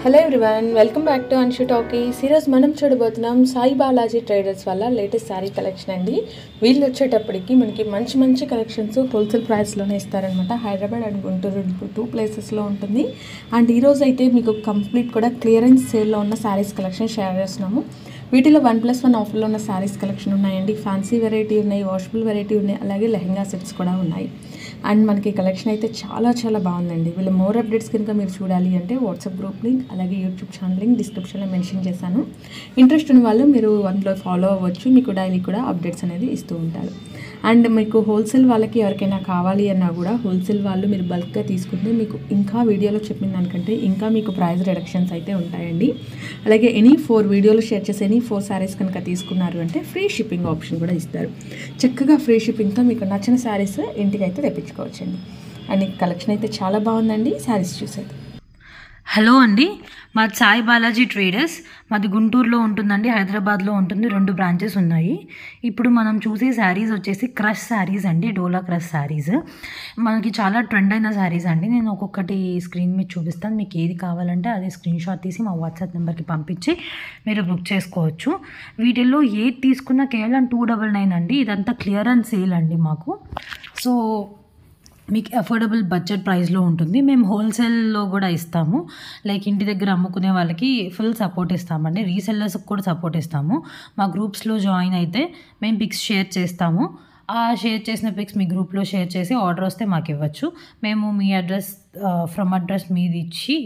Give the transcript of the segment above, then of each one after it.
Hello everyone, welcome back to Anshu talkies. ఈరోజు మనం చూడబోతున్నాం సాయి బాలాజీ ట్రేడర్స్ వల్ల లేటెస్ట్ శారీ కలెక్షన్ అండి. వీళ్ళు వచ్చేటప్పటికి మనకి మంచి మంచి కలెక్షన్స్ హోల్సేల్ ప్రైస్లోనే ఇస్తారనమాట. హైదరాబాద్ అండ్ గుంటూరు టూ ప్లేసెస్లో ఉంటుంది. అండ్ ఈరోజు అయితే మీకు కంప్లీట్ కూడా క్లియరెన్స్ సేల్లో ఉన్న శారీస్ కలెక్షన్ షేర్ చేస్తున్నాము. వీటిలో 1+1 ఆఫర్లో ఉన్న శారీస్ కలెక్షన్ ఉన్నాయండి. ఫ్యాన్సీ వెరైటీ ఉన్నాయి, వాషబుల్ వెరైటీ ఉన్నాయి, అలాగే లెహంగా సెట్స్ కూడా ఉన్నాయి. అండ్ మనకి కలెక్షన్ అయితే చాలా చాలా బాగుందండి. వీళ్ళు మోర్ అప్డేట్స్ కనుక మీరు చూడాలి అంటే వాట్సాప్ గ్రూప్ లింక్ అలాగే యూట్యూబ్ ఛానల్ లింక్ డిస్క్రిప్షన్లో మెన్షన్ చేశాను. ఇంట్రెస్ట్ ఉన్న వాళ్ళు మీరు అందులో ఫాలో అవ్వచ్చు. మీకు డైలీ కూడా అప్డేట్స్ అనేది ఇస్తూ ఉంటారు. అండ్ మీకు హోల్సేల్ వాళ్ళకి ఎవరికైనా కావాలి అన్నా కూడా హోల్సేల్ వాళ్ళు మీరు బల్క్గా తీసుకుంటే మీకు ఇంకా వీడియోలో చెప్పిన దానికంటే ఇంకా మీకు ప్రైస్ రిడక్షన్స్ అయితే ఉంటాయండి. అలాగే ఎనీ 4 వీడియోలు షేర్ చేసి ఎనీ 4 శారీస్ కనుక తీసుకున్నారు అంటే ఫ్రీ షిప్పింగ్ ఆప్షన్ కూడా ఇస్తారు. చక్కగా ఫ్రీ షిప్పింగ్తో మీకు నచ్చిన శారీస్ ఇంటికి అయితే తెప్పించుకోవచ్చండి. అండ్ కలెక్షన్ అయితే చాలా బాగుందండి. శారీస్ చూసేది. హలో అండి, మాది సాయి బాలాజీ ట్రేడర్స్. మాది గుంటూరులో ఉంటుందండి, హైదరాబాద్లో ఉంటుంది. 2 బ్రాంచెస్ ఉన్నాయి. ఇప్పుడు మనం చూసే శారీస్ వచ్చేసి క్రష్ శారీస్ అండి, డోలా క్రష్ శారీస్. మనకి చాలా ట్రెండ్ అయిన శారీస్ అండి. నేను ఒక్కొక్కటి స్క్రీన్ మీద చూపిస్తాను. మీకు ఏది కావాలంటే అది స్క్రీన్ షాట్ తీసి మా వాట్సాప్ నెంబర్కి పంపించి మీరు బుక్ చేసుకోవచ్చు. వీటిల్లో ఏది తీసుకున్నా కేవలం 299 అండి. ఇదంతా క్లియరెన్స్ సేల్ అండి మాకు. సో మీకు అఫోర్డబుల్ బడ్జెట్ ప్రైస్లో ఉంటుంది. మేము హోల్సేల్లో కూడా ఇస్తాము. లైక్ ఇంటి దగ్గర అమ్ముకునే వాళ్ళకి ఫుల్ సపోర్ట్ ఇస్తామండి. రీసెల్లర్స్కి కూడా సపోర్ట్ ఇస్తాము. మా గ్రూప్స్లో జాయిన్ అయితే మేము పిక్స్ షేర్ చేస్తాము. ఆ షేర్ చేసిన పిక్స్ మీ గ్రూప్లో షేర్ చేసి ఆర్డర్ వస్తే మాకు ఇవ్వచ్చు. మేము మీ అడ్రస్ ఫ్రమ్ అడ్రస్ మీది ఇచ్చి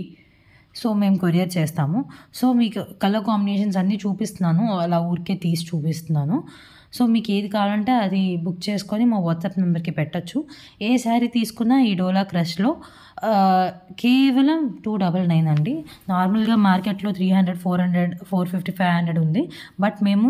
సో మేము కొరియర్ చేస్తాము. సో మీకు కలర్ కాంబినేషన్స్ అన్నీ చూపిస్తున్నాను, అలా ఊరికే తీసి చూపిస్తున్నాను. సో మీకు ఏది కావాలంటే అది బుక్ చేసుకొని మా వాట్సాప్ నెంబర్కి పెట్టచ్చు. ఏ శారీ తీసుకున్నా ఈ డోలా క్రష్లో కేవలం 299 అండి. నార్మల్గా మార్కెట్లో 300, 400, 450, 500 ఉంది. బట్ మేము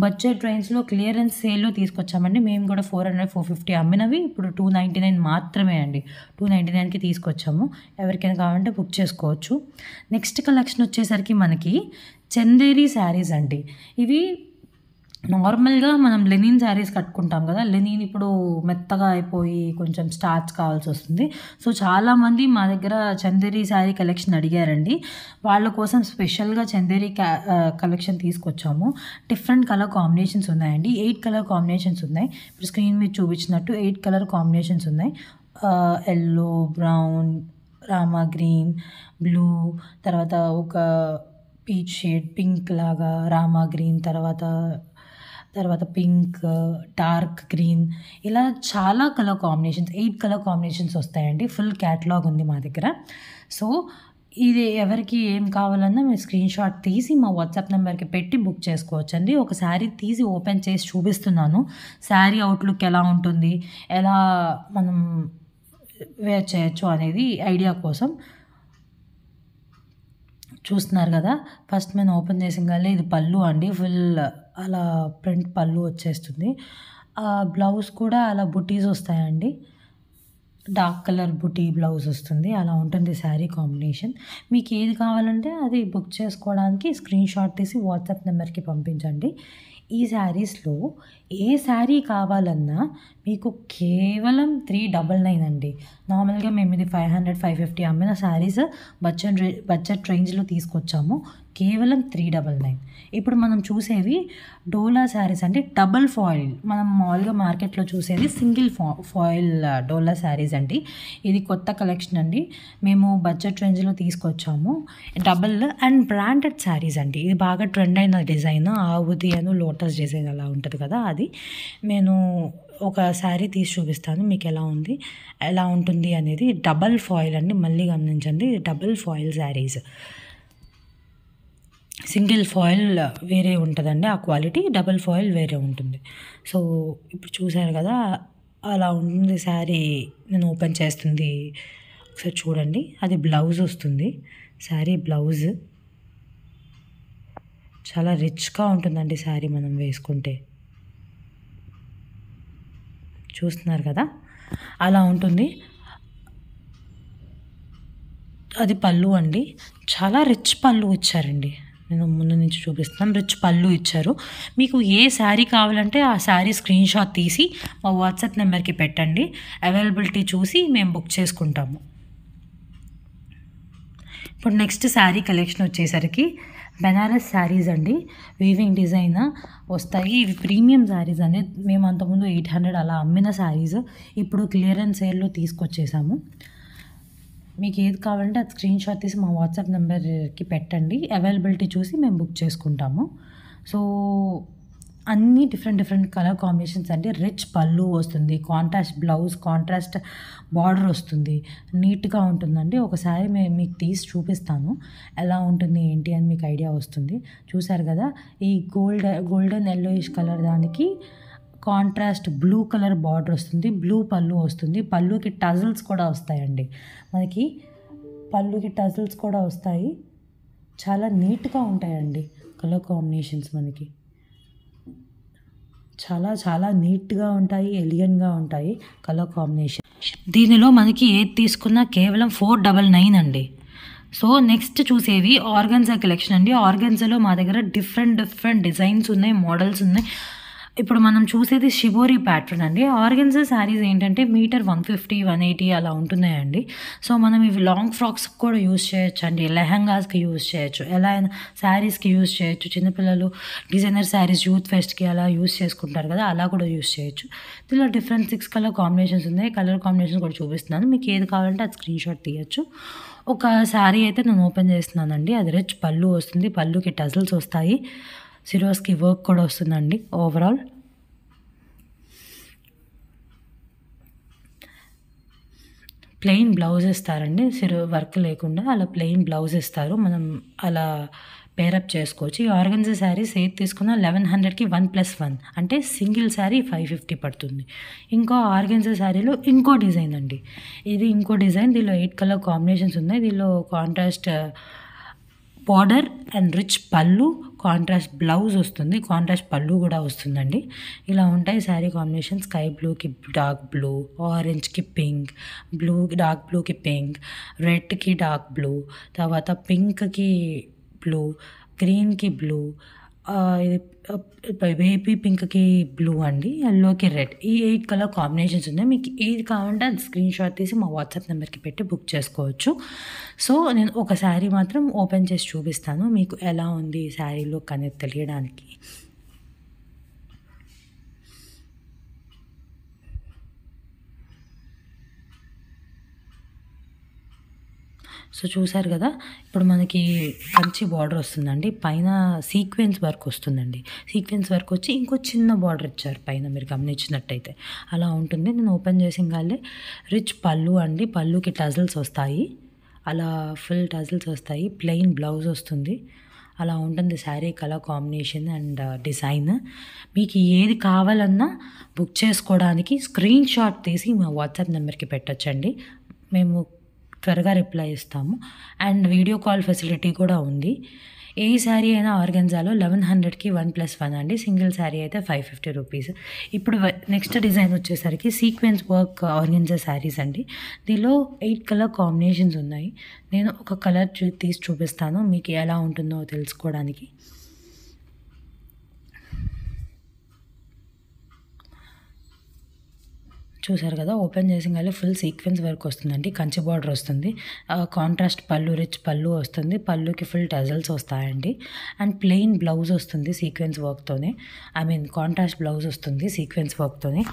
బడ్జెట్ రేంజ్లో క్లియరెన్స్ సేల్లో తీసుకొచ్చామండి. మేము కూడా 400, 450 అమ్మినవి ఇప్పుడు 299 మాత్రమే అండి. 299కి తీసుకొచ్చాము. ఎవరికైనా కావాలంటే బుక్ చేసుకోవచ్చు. నెక్స్ట్ కలెక్షన్ వచ్చేసరికి మనకి చందేరి శారీస్ అండి. ఇవి నార్మల్గా మనం లెనిన్ శారీస్ కట్టుకుంటాం కదా, లెనిన్ ఇప్పుడు మెత్తగా అయిపోయి కొంచెం స్టార్చ్ కావాల్సి వస్తుంది. సో చాలామంది మా దగ్గర చందేరి శారీ కలెక్షన్ అడిగారండి. వాళ్ళ కోసం స్పెషల్గా చందేరి కలెక్షన్ తీసుకొచ్చాము. డిఫరెంట్ కలర్ కాంబినేషన్స్ ఉన్నాయండి. 8 కలర్ కాంబినేషన్స్ ఉన్నాయి. ఇప్పుడు స్క్రీన్ మీద చూపించినట్టు 8 కలర్ కాంబినేషన్స్ ఉన్నాయి. Yellow, brown, Rama green, blue, తర్వాత ఒక పీచ్ షేడ్, పింక్ లాగా, రామా గ్రీన్, తర్వాత పింక్, డార్క్ గ్రీన్, ఇలా చాలా కలర్ కాంబినేషన్స్ 8 కలర్ కాంబినేషన్స్ వస్తాయండి. ఫుల్ క్యాటలాగ్ ఉంది మా దగ్గర. సో ఇది ఎవరికి ఏం కావాలన్నా మీరు స్క్రీన్ షాట్ తీసి మా వాట్సాప్ నెంబర్కి పెట్టి బుక్ చేసుకోవచ్చండి. ఒక శారీ తీసి ఓపెన్ చేసి చూపిస్తున్నాను. శారీ అవుట్లుక్ ఎలా ఉంటుంది, ఎలా మనం వేర్ చేయొచ్చు అనేది ఐడియా కోసం. చూస్తున్నారు కదా, ఫస్ట్ మేము ఓపెన్ చేసిన ఇది పళ్ళు అండి. ఫుల్ అలా ప్రింట్ పళ్ళు వచ్చేస్తుంది. బ్లౌజ్ కూడా అలా బుటీస్ వస్తాయండి. డార్క్ కలర్ బుటీ బ్లౌజ్ వస్తుంది. అలా ఉంటుంది శారీ కాంబినేషన్. మీకు ఏది కావాలంటే అది బుక్ చేసుకోవడానికి స్క్రీన్ షాట్ తీసి వాట్సాప్ నెంబర్కి పంపించండి. ఈ శారీస్లో ఏ శారీ కావాలన్నా మీకు కేవలం 399 అండి. నార్మల్గా మేము ఇది 500, 550 అమ్మిన శారీస్ బడ్జెట్ రేంజ్లో తీసుకొచ్చాము. కేవలం 399. ఇప్పుడు మనం చూసేవి డోలా శారీస్ అంటే డబల్ ఫాయిల్. మనం మామూలుగా మార్కెట్లో చూసేది సింగిల్ ఫాయిల్ డోలా శారీస్ అండి. ఇది కొత్త కలెక్షన్ అండి. మేము బడ్జెట్ రేంజ్లో తీసుకొచ్చాము. డబల్ అండ్ బ్రాండెడ్ శారీస్ అండి. ఇది బాగా ట్రెండ్ అయిన డిజైన్. ఆవుది అను లోటస్ డిజైన్ అలా ఉంటుంది కదా, అది నేను ఒక శారీ తీసి చూపిస్తాను మీకు ఎలా ఉంటుంది అనేది. డబల్ ఫాయిల్ అండి, మళ్ళీ గమనించండి. Double foil saris. Single foil వేరే ఉంటుందండి, ఆ క్వాలిటీ. డబల్ ఫాయిల్ వేరే ఉంటుంది. సో ఇప్పుడు చూసారు కదా, అలా ఉంటుంది శారీ. నేను ఓపెన్ చేస్తుంది ఒకసారి చూడండి. అది బ్లౌజ్ వస్తుంది. శారీ బ్లౌజ్ చాలా రిచ్గా ఉంటుందండి శారీ మనం వేసుకుంటే. చూస్తున్నారు కదా, అలా ఉంటుంది. అది పళ్ళు అండి. చాలా రిచ్ పళ్ళు ఇచ్చారండి. నేను ముందు నుంచి చూపిస్తున్నాను. రిచ్ పళ్ళు ఇచ్చారు. మీకు ఏ శారీ కావాలంటే ఆ శారీ స్క్రీన్ షాట్ తీసి మా వాట్సాప్ నెంబర్కి పెట్టండి. అవైలబిలిటీ చూసి మేము బుక్ చేసుకుంటాము. ఇప్పుడు నెక్స్ట్ శారీ కలెక్షన్ వచ్చేసరికి బెనారస్ శారీస్ అండి. వీవింగ్ డిజైన్ వస్తాయి. ఇవి ప్రీమియం శారీస్ అండి. మేము అంతకుముందు 800 అలా అమ్మిన శారీస్ ఇప్పుడు క్లియరెన్స్ సేల్లో తీసుకొచ్చేసాము. మీకు ఏది కావాలంటే అది స్క్రీన్ షాట్ తీసి మా వాట్సాప్ నెంబర్కి పెట్టండి. అవైలబిలిటీ చూసి మేము బుక్ చేసుకుంటాము. సో అన్నీ డిఫరెంట్ కలర్ కాంబినేషన్స్ అండి. రిచ్ పళ్ళు వస్తుంది, కాంట్రాస్ట్ బ్లౌజ్, కాంట్రాస్ట్ బార్డర్ వస్తుంది, నీట్గా ఉంటుందండి. ఒకసారి మేము మీకు తీసి చూపిస్తాను ఎలా ఉంటుంది ఏంటి అని మీకు ఐడియా వస్తుంది. చూసారు కదా, ఈ గోల్డెన్ ఎల్లోయిష్ కలర్ దానికి కాంట్రాస్ట్ బ్లూ కలర్ బార్డర్ వస్తుంది, బ్లూ పళ్ళు వస్తుంది. పళ్ళుకి టజల్స్ కూడా వస్తాయండి. మనకి పళ్ళుకి టజల్స్ కూడా వస్తాయి. చాలా నీట్గా ఉంటాయండి కలర్ కాంబినేషన్స్. మనకి చాలా నీట్గా ఉంటాయి, ఎలిగెంట్గా ఉంటాయి కలర్ కాంబినేషన్. దీనిలో మనకి ఏది తీసుకున్నా కేవలం 499 అండి. సో నెక్స్ట్ చూసేవి ఆర్గన్జా కలెక్షన్ అండి. ఆర్గన్జాలో మా దగ్గర డిఫరెంట్ డిజైన్స్ ఉన్నాయి, మోడల్స్ ఉన్నాయి. ఇప్పుడు మనం చూసేది షిబోరి ప్యాటర్న్ అండి. ఆర్గన్జా శారీస్ ఏంటంటే మీటర్ 150, 180 అలా ఉంటున్నాయండి. సో మనం ఇవి లాంగ్ ఫ్రాక్స్కి కూడా యూజ్ చేయొచ్చు అండి, లెహంగాస్కి యూజ్ చేయొచ్చు, ఎలా అయినా శారీస్కి యూజ్ చేయొచ్చు. చిన్నపిల్లలు డిజైనర్ శారీస్ యూత్ ఫెస్ట్కి అలా యూజ్ చేసుకుంటారు కదా, అలా కూడా యూజ్ చేయొచ్చు. దీనిలో డిఫరెంట్ 6 కలర్ కాంబినేషన్స్ ఉన్నాయి. కలర్ కాంబినేషన్స్ కూడా చూపిస్తున్నాను. మీకు ఏది కావాలంటే అది స్క్రీన్ షాట్ తీయచ్చు. ఒక శారీ అయితే నేను ఓపెన్ చేస్తున్నానండి. అది రిచ్ పళ్ళు వస్తుంది, పళ్ళుకి టజల్స్ వస్తాయి, సిరోస్కి వర్క్ కూడా వస్తుందండి. ఓవరాల్ ప్లెయిన్ బ్లౌజ్ ఇస్తారండి, వర్క్ లేకుండా అలా ప్లెయిన్ బ్లౌజ్ ఇస్తారు. మనం అలా పేరప్ చేసుకోవచ్చు. ఈ ఆర్గన్జా శారీస్ ఏది తీసుకున్నా 1100కి 1+1 అంటే సింగిల్ శారీ 550 పడుతుంది. ఇంకో ఆర్గన్జా శారీలో ఇంకో డిజైన్ అండి. ఇది ఇంకో డిజైన్. దీనిలో 8 కలర్ కాంబినేషన్స్ ఉన్నాయి. దీనిలో కాంట్రాస్ట్ బార్డర్ అండ్ రిచ్ పళ్ళు, కాంట్రాస్ట్ బ్లౌజ్ వస్తుంది, కాంట్రాస్ట్ పళ్ళు కూడా వస్తుందండి. ఇలా ఉంటాయి శారీ కాంబినేషన్. స్కై బ్లూకి డార్క్ బ్లూ, ఆరెంజ్కి పింక్, డార్క్ బ్లూకి పింక్, రెడ్కి డార్క్ బ్లూ, తర్వాత పింక్కి బ్లూ, గ్రీన్కి బ్లూ, ఇది బేబీ పింక్కి బ్లూ అండి, ఎల్లోకి రెడ్. ఈ 8 కలర్ కాంబినేషన్స్ ఉన్నాయి. మీకు ఏది కావాలంటే అది స్క్రీన్ షాట్ తీసి మా వాట్సాప్ నెంబర్కి పెట్టి బుక్ చేసుకోవచ్చు. సో నేను ఒక శారీ మాత్రం ఓపెన్ చేసి చూపిస్తాను మీకు ఎలా ఉంది ఈ శారీలో అనేది తెలియడానికి. సో చూసారు కదా, ఇప్పుడు మనకి కంచి బార్డర్ వస్తుందండి, పైన సీక్వెన్స్ వర్క్ వస్తుందండి. సీక్వెన్స్ వర్క్ వచ్చి ఇంకో చిన్న బార్డర్ ఇచ్చారు పైన, మీరు గమనించినట్టయితే అలా ఉంటుంది. నేను ఓపెన్ చేసింగానే రిచ్ పళ్ళు అండి, పళ్ళుకి టజల్స్ వస్తాయి, అలా ఫుల్ టజల్స్ వస్తాయి, ప్లెయిన్ బ్లౌజ్ వస్తుంది. అలా ఉంటుంది sari colour combination and design. మీకు ఏది కావాలన్నా బుక్ చేసుకోవడానికి స్క్రీన్ షాట్ తీసి మా వాట్సాప్ నెంబర్కి పెట్టచ్చండి. మేము త్వరగా రిప్లై ఇస్తాము. అండ్ వీడియో కాల్ ఫెసిలిటీ కూడా ఉంది. ఏ శారీ అయినా ఆర్గన్జాలో 1100కి 1+1 అండి. సింగిల్ శారీ అయితే 550 రూపీస్. ఇప్పుడు నెక్స్ట్ డిజైన్ వచ్చేసరికి సీక్వెన్స్ వర్క్ ఆర్గన్జా శారీస్ అండి. దీనిలో 8 కలర్ కాంబినేషన్స్ ఉన్నాయి. నేను ఒక కలర్ తీసి చూపిస్తాను మీకు ఎలా ఉంటుందో తెలుసుకోవడానికి. చూసారు కదా, ఓపెన్ చేసిన ఫుల్ సీక్వెన్స్ వర్క్ వస్తుందండి, కంచి బార్డర్ వస్తుంది, కాంట్రాస్ట్ పళ్ళు, రిచ్ పళ్ళు వస్తుంది, పళ్ళుకి ఫుల్ టజల్స్ వస్తాయండి. అండ్ ప్లెయిన్ బ్లౌజ్ వస్తుంది సీక్వెన్స్ వర్క్తోనే, కాంట్రాస్ట్ బ్లౌజ్ వస్తుంది సీక్వెన్స్ వర్క్తోనే.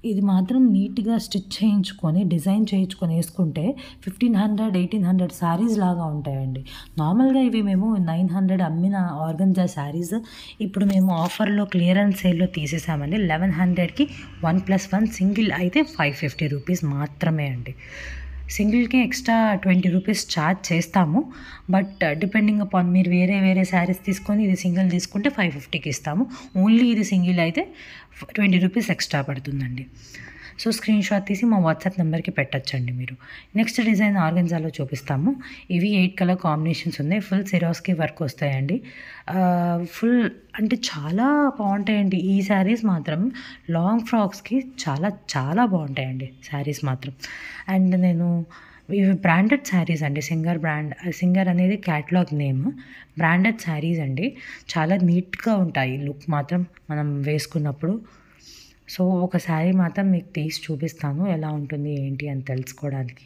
ఇది మాత్రం నీట్గా స్టిచ్ చేయించుకొని డిజైన్ చేయించుకొని వేసుకుంటే 1500, 1800 శారీస్ లాగా ఉంటాయండి. నార్మల్గా ఇవి మేము 900 అమ్మిన ఆర్గన్జా శారీస్ ఇప్పుడు మేము ఆఫర్లో క్లియరెన్స్ సేల్లో తీసేసామండి. 1100కి 1+1 సింగిల్ అయితే 550 రూపీస్ మాత్రమే అండి. సింగిల్కి ఎక్స్ట్రా 20 రూపీస్ ఛార్జ్ చేస్తాము. బట్ డిపెండింగ్ అపాన్ మీరు వేరే శారీస్ తీసుకొని ఇది సింగిల్ తీసుకుంటే 550కి ఇస్తాము. ఓన్లీ ఇది సింగిల్ అయితే 20 రూపీస్ ఎక్స్ట్రా పడుతుందండి. సో స్క్రీన్ షాట్ తీసి మా వాట్సాప్ నెంబర్కి పెట్టచ్చండి మీరు. నెక్స్ట్ డిజైన్ ఆర్గన్జాలో చూపిస్తాము. ఇవి 8 కలర్ కాంబినేషన్స్ ఉన్నాయి. ఫుల్ సిరోస్కి వర్క్ వస్తాయండి. ఫుల్ అంటే చాలా బాగుంటాయండి ఈ శారీస్ మాత్రం. లాంగ్ ఫ్రాక్స్కి చాలా బాగుంటాయండి శారీస్ మాత్రం. అండ్ నేను ఇవి బ్రాండెడ్ శారీస్ అండి. సింగర్ అనేది క్యాటలాగ్ నేమ్. బ్రాండెడ్ శారీస్ అండి, చాలా నీట్గా ఉంటాయి లుక్ మాత్రం మనం వేసుకున్నప్పుడు. సో ఒక శారీ మాత్రం మీకు తీసి చూపిస్తాను ఎలా ఉంటుంది ఏంటి అని తెలుసుకోవడానికి.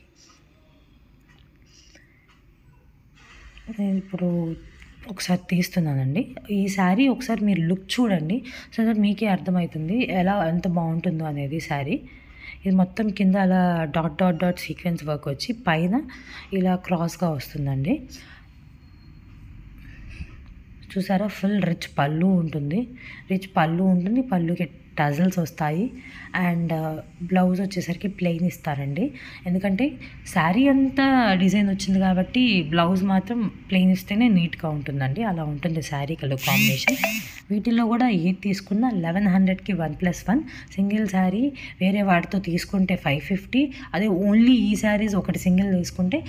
నేను ఇప్పుడు ఒకసారి తీస్తున్నానండి. ఈ శారీ ఒకసారి మీరు లుక్ చూడండి. సో దట్ మీకే అర్థమవుతుంది ఎంత బాగుంటుందో అనేది శారీ. ఇది మొత్తం కింద అలా dot dot dot sequence work వచ్చి పైన ఇలా క్రాస్గా వస్తుందండి. చూసారా, ఫుల్ రిచ్ పళ్ళు ఉంటుంది. పళ్ళుకి టజల్స్ వస్తాయి. అండ్ బ్లౌజ్ వచ్చేసరికి ప్లెయిన్ ఇస్తారండి. ఎందుకంటే శారీ అంతా డిజైన్ వచ్చింది కాబట్టి బ్లౌజ్ మాత్రం ప్లెయిన్ ఇస్తేనే నీట్గా ఉంటుందండి. అలా ఉంటుంది శారీ కలర్ కాంబినేషన్. వీటిల్లో కూడా ఏది తీసుకున్నా 1100కి 1+1 సింగిల్ శారీ వేరే వాటితో తీసుకుంటే 550. అదే ఓన్లీ ఈ శారీస్ ఒకటి సింగిల్ తీసుకుంటే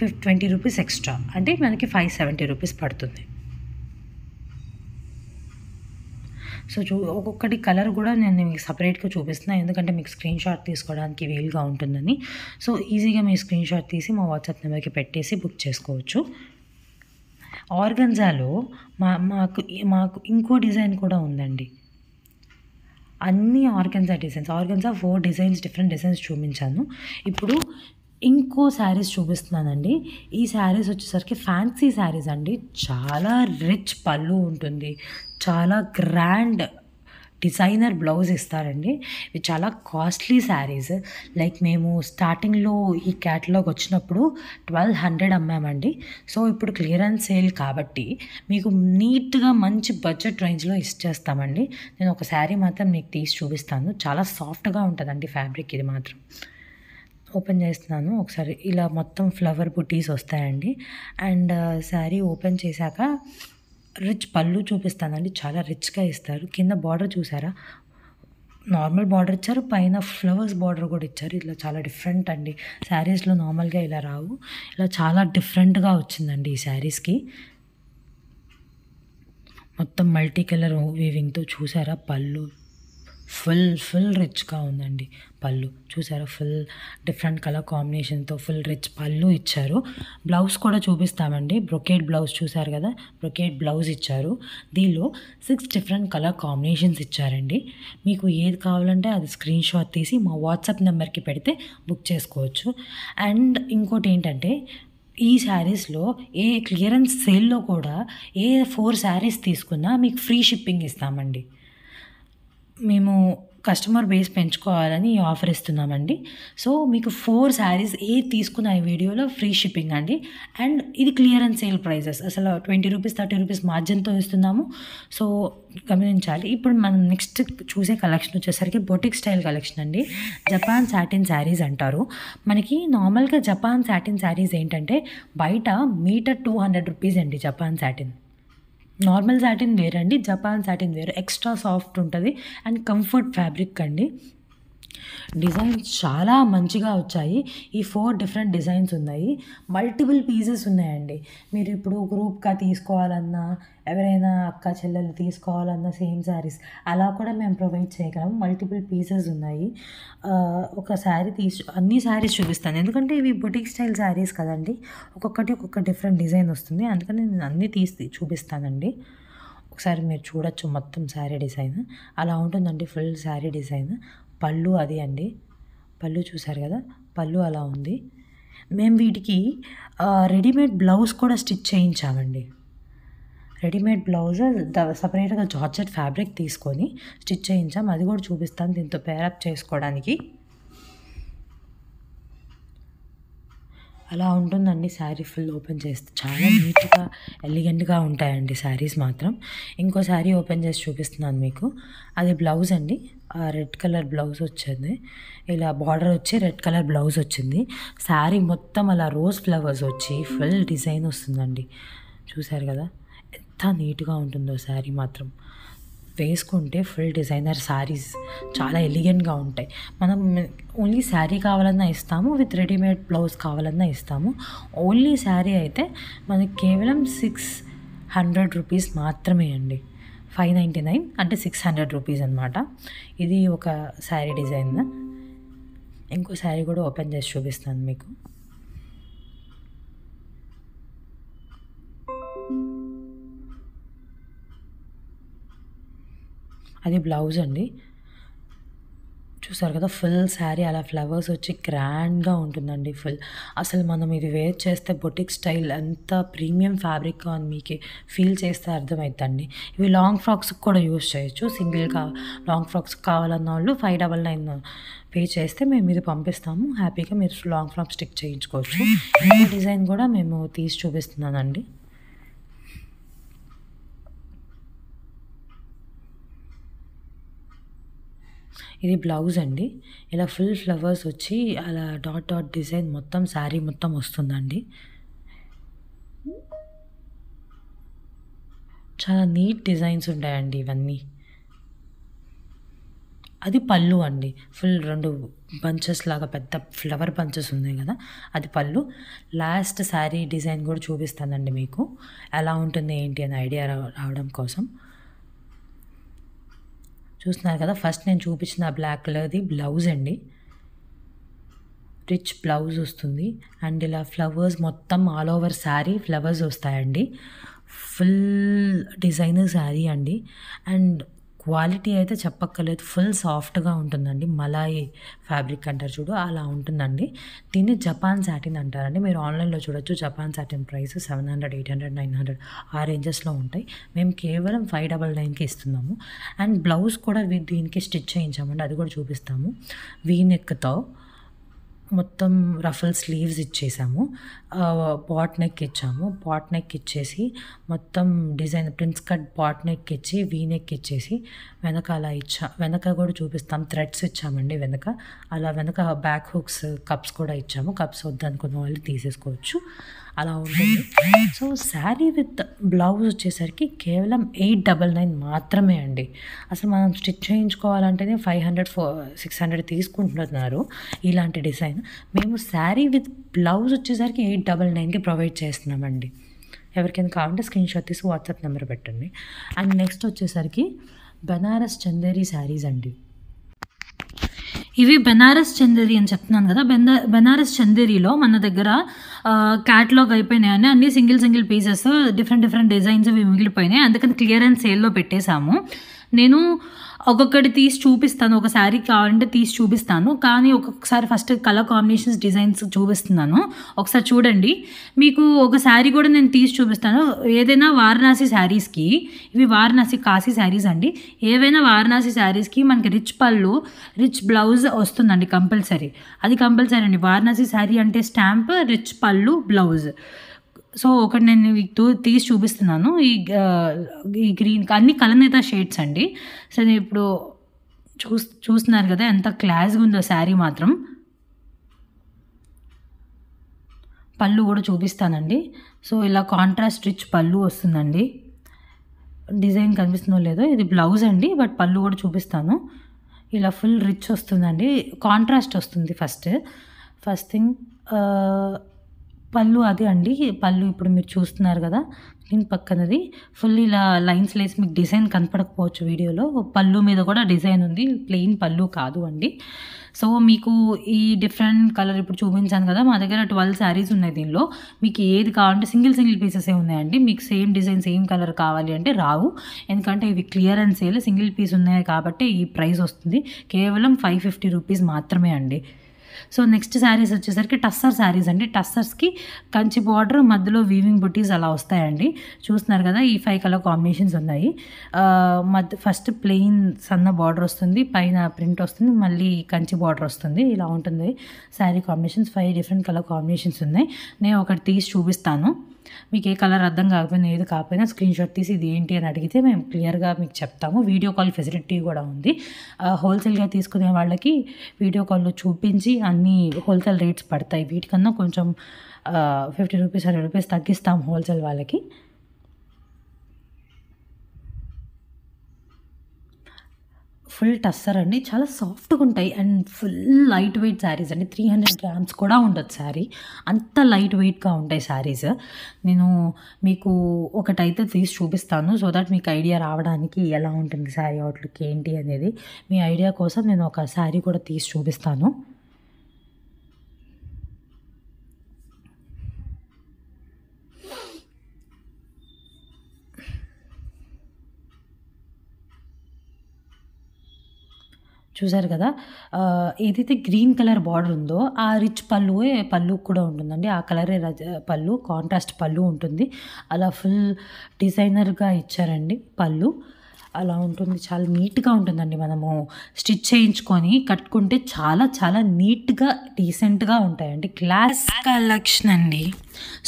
20 రూపీస్ ఎక్స్ట్రా, అంటే మనకి 570 రూపీస్ పడుతుంది. సో ఒక్కొక్కటి కలర్ కూడా నేను మీకు సపరేట్గా చూపిస్తున్నాను, ఎందుకంటే మీకు స్క్రీన్ షాట్ తీసుకోవడానికి వీలుగా ఉంటుందని. సో ఈజీగా మీ స్క్రీన్ షాట్ తీసి మా వాట్సాప్ నెంబర్కి పెట్టేసి బుక్ చేసుకోవచ్చు. ఆర్గన్జాలో మాకు ఇంకో డిజైన్ కూడా ఉందండి. అన్ని ఆర్గన్జా 4 డిజైన్స్, డిఫరెంట్ డిజైన్స్ చూపించాను. ఇప్పుడు ఇంకో శారీస్ చూపిస్తున్నానండి. ఈ శారీస్ వచ్చేసరికి ఫ్యాన్సీ శారీస్ అండి. చాలా రిచ్ పళ్ళు ఉంటుంది, చాలా గ్రాండ్ డిజైనర్ బ్లౌజ్ ఇస్తారండి. ఇవి చాలా కాస్ట్లీ శారీస్. లైక్ మేము స్టార్టింగ్లో ఈ క్యాటలాగ్ వచ్చినప్పుడు 1200 అమ్మామండి. సో ఇప్పుడు క్లియరెన్స్ సేల్ కాబట్టి మీకు నీట్గా మంచి బడ్జెట్ రేంజ్లో ఇచ్చేస్తామండి. నేను ఒక శారీ మాత్రం మీకు తీసి చూపిస్తాను. చాలా సాఫ్ట్గా ఉంటుందండి ఫ్యాబ్రిక్. ఇది మాత్రం ఓపెన్ చేస్తున్నాను ఒకసారి. ఇలా మొత్తం ఫ్లవర్ బుటీస్ వస్తాయండి. అండ్ శారీ ఓపెన్ చేశాక రిచ్ పళ్ళు చూపిస్తానండి. చాలా రిచ్గా ఇస్తారు. కింద బార్డర్ చూసారా, నార్మల్ బార్డర్ ఇచ్చారు, పైన ఫ్లవర్స్ బార్డర్ కూడా ఇచ్చారు. ఇలా చాలా డిఫరెంట్ అండి. శారీస్లో నార్మల్గా ఇలా రావు, ఇలా చాలా డిఫరెంట్గా వచ్చిందండి ఈ శారీస్కి. మొత్తం మల్టీ కలర్ వీవింగ్తో చూసారా, పళ్ళు ఫుల్ రిచ్గా ఉందండి. పళ్ళు చూసారా, ఫుల్ డిఫరెంట్ కలర్ కాంబినేషన్తో ఫుల్ రిచ్ పళ్ళు ఇచ్చారు. బ్లౌజ్ కూడా చూపిస్తామండి. బ్రొకేట్ బ్లౌజ్ చూసారు కదా, బ్రొకేట్ బ్లౌజ్ ఇచ్చారు. దీనిలో 6 డిఫరెంట్ కలర్ కాంబినేషన్స్ ఇచ్చారండి. మీకు ఏది కావాలంటే అది స్క్రీన్ షాట్ తీసి మా వాట్సాప్ నెంబర్కి పెడితే బుక్ చేసుకోవచ్చు. అండ్ ఇంకోటి ఏంటంటే, ఈ శారీస్లో ఏ క్లియరెన్స్ సేల్లో కూడా 4 శారీస్ తీసుకున్నా మీకు ఫ్రీ షిప్పింగ్ ఇస్తామండి. మేము కస్టమర్ బేస్ పెంచుకోవాలని ఈ ఆఫర్ ఇస్తున్నామండి. సో మీకు 4 శారీస్ తీసుకున్న ఈ వీడియోలో ఫ్రీ షిప్పింగ్ అండి. అండ్ ఇది క్లియరెన్స్ సేల్ ప్రైజెస్, అసలు 20 రూపీస్ 30 రూపీస్ మార్జిన్తో ఇస్తున్నాము. సో గమనించాలి. ఇప్పుడు మనం నెక్స్ట్ చూసే కలెక్షన్ వచ్చేసరికి బొటిక్ స్టైల్ కలెక్షన్ అండి. జపాన్ సాటిన్ శారీస్ అంటారు. మనకి నార్మల్గా జపాన్ సాటిన్ శారీస్ ఏంటంటే బయట మీటర్ 200 రూపీస్ అండి. జపాన్ సాటిన్ నార్మల్ సాటిన్ వేరండి, జపాన్ సాటిన్ వేరు. ఎక్స్ట్రా సాఫ్ట్ ఉంటుంది అండ్ కంఫర్ట్ ఫ్యాబ్రిక్ అండి. డిజైన్స్ చాలా మంచిగా వచ్చాయి. ఈ 4 డిఫరెంట్ డిజైన్స్ ఉన్నాయి. మల్టిపుల్ పీసెస్ ఉన్నాయండి. మీరు ఇప్పుడు గ్రూప్గా తీసుకోవాలన్నా, ఎవరైనా అక్క చెల్లెలు తీసుకోవాలన్నా సేమ్ శారీస్ అలా కూడా మేము ప్రొవైడ్ చేయగలం. మల్టిపుల్ పీసెస్ ఉన్నాయి. ఒక శారీ అన్ని శారీస్ చూపిస్తాను, ఎందుకంటే ఇవి బొటిక్ స్టైల్ శారీస్ కదండి. ఒక్కొక్క డిఫరెంట్ డిజైన్ వస్తుంది, అందుకని నేను అన్నీ తీసి చూపిస్తానండి. ఒకసారి మీరు చూడొచ్చు మొత్తం శారీ డిజైన్ అలా ఉంటుందండి. Full sari design. పళ్ళు అది అండి, పళ్ళు చూసారు కదా, పళ్ళు అలా ఉంది. మేము వీటికి రెడీమేడ్ బ్లౌజ్ కూడా స్టిచ్ చేయించామండి. రెడీమేడ్ బ్లౌజ్ సపరేట్గా జార్జెట్ ఫ్యాబ్రిక్ తీసుకొని స్టిచ్ చేయించాం. అది కూడా చూపిస్తాను దీంతో పేరప్ చేసుకోవడానికి. అలా ఉంటుందండి శారీ. ఫుల్ ఓపెన్ చేస్తే చాలా నీట్గా ఎలిగెంట్గా ఉంటాయండి శారీస్ మాత్రం. ఇంకో శారీ ఓపెన్ చేసి చూపిస్తున్నాను మీకు. అది బ్లౌజ్ అండి. రెడ్ కలర్ బ్లౌజ్ వచ్చింది. ఇలా బార్డర్ వచ్చి రెడ్ కలర్ బ్లౌజ్ వచ్చింది. శారీ మొత్తం అలా రోజ్ ఫ్లవర్స్ వచ్చి ఫుల్ డిజైన్ వస్తుందండి. చూసారు కదా ఎంత నీట్గా ఉంటుందో శారీ మాత్రం. వేసుకుంటే ఫుల్ డిజైనర్ శారీస్ చాలా ఎలిగెంట్గా ఉంటాయి. మనం ఓన్లీ శారీ కావాలన్నా ఇస్తాము, విత్ రెడీమేడ్ బ్లౌజ్ కావాలన్నా ఇస్తాము. ఓన్లీ శారీ అయితే మనకి కేవలం 600 రూపీస్ మాత్రమే అండి. 599 అంటే 600 రూపీస్ అనమాట. ఇది ఒక శారీ డిజైన్. ఇంకో శారీ కూడా ఓపెన్ చేసి చూపిస్తాను మీకు. అది బ్లౌజ్ అండి. చూసారు కదా ఫుల్ శారీ అలా ఫ్లవర్స్ వచ్చి గ్రాండ్గా ఉంటుందండి ఫుల్. అసలు మనం ఇది వేర్ చేస్తే బొటిక్ స్టైల్ ఎంత ప్రీమియం ఫ్యాబ్రిక్ అని మీకు ఫీల్ చేస్తే అర్థమవుతుందండి. ఇవి లాంగ్ ఫ్రాక్స్కి కూడా యూస్ చేయొచ్చు. సింగిల్గా లాంగ్ ఫ్రాక్స్ కావాలన్న వాళ్ళు 599 పే చేస్తే మేము ఇది పంపిస్తాము. హ్యాపీగా మీరు లాంగ్ ఫ్రాక్ స్టిక్ చేయించుకోవచ్చు. ఈ డిజైన్ కూడా మేము తీసి చూపిస్తున్నానండి. ఇది బ్లౌజ్ అండి. ఇలా ఫుల్ ఫ్లవర్స్ వచ్చి అలా డాట్ డాట్ డిజైన్ మొత్తం శారీ మొత్తం వస్తుందండి. చాలా నీట్ డిజైన్స్ ఉంటాయండి ఇవన్నీ. అది పళ్ళు అండి. ఫుల్ 2 బంచెస్ లాగా పెద్ద ఫ్లవర్ బంచెస్ ఉన్నాయి కదా, అది పళ్ళు. లాస్ట్ శారీ డిజైన్ కూడా చూపిస్తానండి మీకు ఎలా ఉంటుంది ఏంటి అని ఐడియా రావడం కోసం. చూస్తున్నారు కదా, ఫస్ట్ నేను చూపించిన బ్లాక్ కలర్ది బ్లౌజ్ అండి. రిచ్ బ్లౌజ్ వస్తుంది అండ్ ఇలా ఫ్లవర్స్ మొత్తం ఆల్ ఓవర్ శారీ ఫ్లవర్స్ వస్తాయండి. ఫుల్ డిజైనర్ శారీ అండి. అండ్ క్వాలిటీ అయితే చెప్పక్కర్లేదు, ఫుల్ సాఫ్ట్గా ఉంటుందండి. మలాయి ఫ్యాబ్రిక్ అంటారు చూడు, అలా ఉంటుందండి. దీన్ని జపాన్ సాటిన్ అంటారండి. మీరు ఆన్లైన్లో చూడొచ్చు. జపాన్ సాటిన్ ప్రైస్ 700, 800, 900 ఆ రేంజెస్లో ఉంటాయి. మేము కేవలం 599కి ఇస్తున్నాము. అండ్ బ్లౌజ్ కూడా దీనికి స్టిచ్ చేయించామండి, అది కూడా చూపిస్తాము. వీ నెక్తో మొత్తం రఫల్ స్లీవ్స్ ఇచ్చేసాము. బాట్ నెక్ ఇచ్చాము. బాట్ నెక్ ఇచ్చేసి మొత్తం design prince cut boat neck ఇచ్చి వీ నెక్ ఇచ్చేసి వెనక అలా వెనక కూడా చూపిస్తాం. థ్రెడ్స్ ఇచ్చామండి వెనక. అలా వెనక బ్యాక్ హుక్స్ కప్స్ కూడా ఇచ్చాము. కప్స్ వద్దనుకున్న వాళ్ళు తీసేసుకోవచ్చు, అలా ఉంటుంది. సో శారీ విత్ బ్లౌజ్ వచ్చేసరికి కేవలం 899 మాత్రమే అండి. అసలు మనం స్టిచ్ చేయించుకోవాలంటేనే 500, 600 తీసుకుంటున్నారు ఇలాంటి డిజైన్. మేము శారీ విత్ బ్లౌజ్ వచ్చేసరికి 899కి ప్రొవైడ్ చేస్తున్నామండి. ఎవరికైనా కావాలంటే స్క్రీన్ షాట్ తీసి వాట్సాప్ నెంబర్ పెట్టండి. అండ్ నెక్స్ట్ వచ్చేసరికి బనారస్ చందేరి శారీస్ అండి. ఇవి బెనారస్ చందేరి అని చెప్తున్నాను కదా. బెనారస్ చందేరిలో మన దగ్గర క్యాటలాగ్ అయిపోయినాయని అన్ని సింగిల్ పీసెస్ డిఫరెంట్ డిజైన్స్ ఇవి మిగిలిపోయినాయి. అందుకని క్లియరెన్స్ సేల్లో పెట్టేశాము. నేను ఒక్కొక్కటి తీసి చూపిస్తాను. ఒక శారీ కావాలంటే తీసి చూపిస్తాను, కానీ ఒక్కొక్కసారి ఫస్ట్ కలర్ కాంబినేషన్స్ డిజైన్స్ చూపిస్తున్నాను. ఒకసారి చూడండి. మీకు ఒక శారీ కూడా నేను తీసి చూపిస్తాను. ఏదైనా వారణాసి శారీస్కి, ఇవి వారణాసి కాశీ శారీస్ అండి. ఏవైనా వారణాసి శారీస్కి మనకి రిచ్ పళ్ళు రిచ్ బ్లౌజ్ వస్తుందండి కంపల్సరీ. అది కంపల్సరీ అండి. వారణాసి శారీ అంటే స్టాంప్, రిచ్ పళ్ళు, బ్లౌజ్. సో ఒకటి నేను తీసి చూపిస్తున్నాను. ఈ గ్రీన్ అన్ని కలనేత షేడ్స్ అండి. సో నేను ఇప్పుడు చూస్తున్నారు కదా ఎంత క్లాస్గా ఉందో శారీ మాత్రం. పళ్ళు కూడా చూపిస్తానండి. సో ఇలా కాంట్రాస్ట్ రిచ్ పళ్ళు వస్తుందండి. డిజైన్ కనిపిస్తుందో లేదో, ఇది బ్లౌజ్ అండి, బట్ పళ్ళు కూడా చూపిస్తాను. ఇలా ఫుల్ రిచ్ వస్తుందండి, కాంట్రాస్ట్ వస్తుంది. ఫస్ట్ థింగ్ పళ్ళు అది అండి. పళ్ళు ఇప్పుడు మీరు చూస్తున్నారు కదా, దీని పక్కనది ఫుల్ ఇలా లైన్స్ లేసి మీకు డిజైన్ కనపడకపోవచ్చు వీడియోలో. పళ్ళు మీద కూడా డిజైన్ ఉంది, ప్లెయిన్ పళ్ళు కాదు అండి. సో మీకు ఈ డిఫరెంట్ కలర్ ఇప్పుడు చూపించాను కదా, మా దగ్గర 12 శారీస్ ఉన్నాయి. దీనిలో మీకు ఏది కావాలంటే సింగిల్ పీసెసే ఉన్నాయండి. మీకు సేమ్ డిజైన్ సేమ్ కలర్ కావాలి అంటే రావు, ఎందుకంటే ఇవి క్లియరెన్స్ సేల్. సింగిల్ పీస్ ఉన్నాయి కాబట్టి ఈ ప్రైస్ వస్తుంది. కేవలం 550 రూపీస్ మాత్రమే అండి. సో నెక్స్ట్ శారీస్ వచ్చేసరికి టస్సర్ శారీస్ అండి. టస్సర్స్కి కంచి బార్డర్, మధ్యలో వీవింగ్ బుటీస్ అలా వస్తాయండి. చూస్తున్నారు కదా, ఈ 5 కలర్ కాంబినేషన్స్ ఉన్నాయి. ఫస్ట్ ప్లెయిన్ సన్న బార్డర్ వస్తుంది, పైన ప్రింట్ వస్తుంది, మళ్ళీ కంచి బార్డర్ వస్తుంది. ఇలా ఉంటుంది sari combinations. 5 different colour combinations ఉన్నాయి. నేను ఒకటి తీసి చూపిస్తాను. మీకు ఏ కలర్ అర్థం కాకపోయినా ఏది కాకపోయినా స్క్రీన్ షాట్ తీసి ఇది ఏంటి అని అడిగితే మేము క్లియర్గా మీకు చెప్తాము. వీడియో కాల్ ఫెసిలిటీ కూడా ఉంది. హోల్సేల్గా తీసుకునే వాళ్ళకి వీడియో కాల్లో చూపించి అన్ని హోల్సేల్ రేట్స్ పడతాయి. వీటికన్నా కొంచెం 50 రూపీస్ 100 రూపీస్ తగ్గిస్తాం హోల్సేల్ వాళ్ళకి. ఫుల్ టస్సర్ అండి, చాలా సాఫ్ట్గా ఉంటాయి and full light weight saris అండి. 300 గ్రామ్స్ కూడా ఉండదు శారీ, అంత లైట్ వెయిట్గా ఉంటాయి శారీస్. నేను మీకు ఒకటైతే తీసి చూపిస్తాను, సో దట్ మీకు ఐడియా రావడానికి ఎలా ఉంటుంది శారీ అవుట్లుక్ ఏంటి అనేది. మీ ఐడియా కోసం నేను ఒక శారీ కూడా తీసి చూపిస్తాను. చూసారు కదా, ఏదైతే గ్రీన్ కలర్ బార్డర్ ఉందో ఆ రిచ్ పళ్ళు కూడా ఉంటుందండి. ఆ కలరే పళ్ళు, కాంట్రాస్ట్ పళ్ళు ఉంటుంది. అలా ఫుల్ డిజైనర్గా ఇచ్చారండి పళ్ళు. అలా ఉంటుంది, చాలా నీట్గా ఉంటుందండి. మనము స్టిచ్ చేయించుకొని కట్టుకుంటే చాలా చాలా నీట్గా డీసెంట్గా ఉంటాయండి. క్లాస్ కలెక్షన్ అండి.